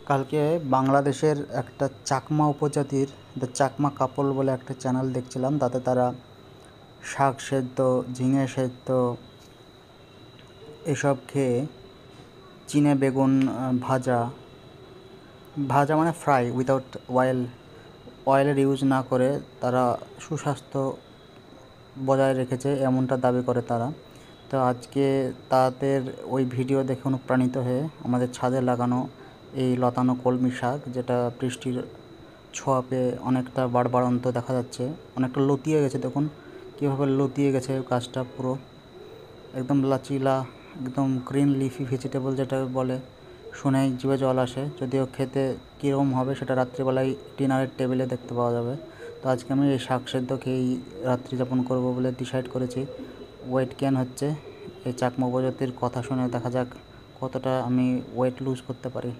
কালকে বাংলাদেশের একটা চাকমা উপজাতির দ্য চাকমা কাপল বলে একটা চ্যানেল দেখছিলাম, তাতে তারা শাক সেদ্ধ, ঝিঙে সেদ্ধ এসব খেয়ে চিনে বেগুন ভাজা ভাজা মানে ফ্রাই উইদাউট অয়েলের ইউজ না করে তারা সুস্বাস্থ্য বজায় রেখেছে এমনটা দাবি করে তারা। তো আজকে তাদের ওই ভিডিও দেখে অনুপ্রাণিত হয়ে আমাদের ছাদে লাগানো এই লতানো কলমি শাক, যেটা বৃষ্টির ছোঁয়া পেয়ে অনেকটা বাড়বাড়ন্ত দেখা যাচ্ছে, অনেকটা লতিয়ে গেছে। দেখুন কীভাবে লতিয়ে গেছে গাছটা, পুরো একদম লাচিলা, একদম গ্রিন লিফি ভেজিটেবল যেটা বলে, শুনেই জিভে জল আসে। যদিও খেতে কীরকম হবে সেটা রাত্রিবেলায় ডিনারের টেবিলে দেখতে পাওয়া যাবে। তো আজকে আমি এই শাক সেদ্ধ খেয়েই রাত্রি যাপন করবো বলে ডিসাইড করেছি। ওয়েট গেইন হচ্ছে, এই চাকমা উপজাতির কথা শুনে দেখা যাক কতটা আমি ওয়েট লুজ করতে পারি।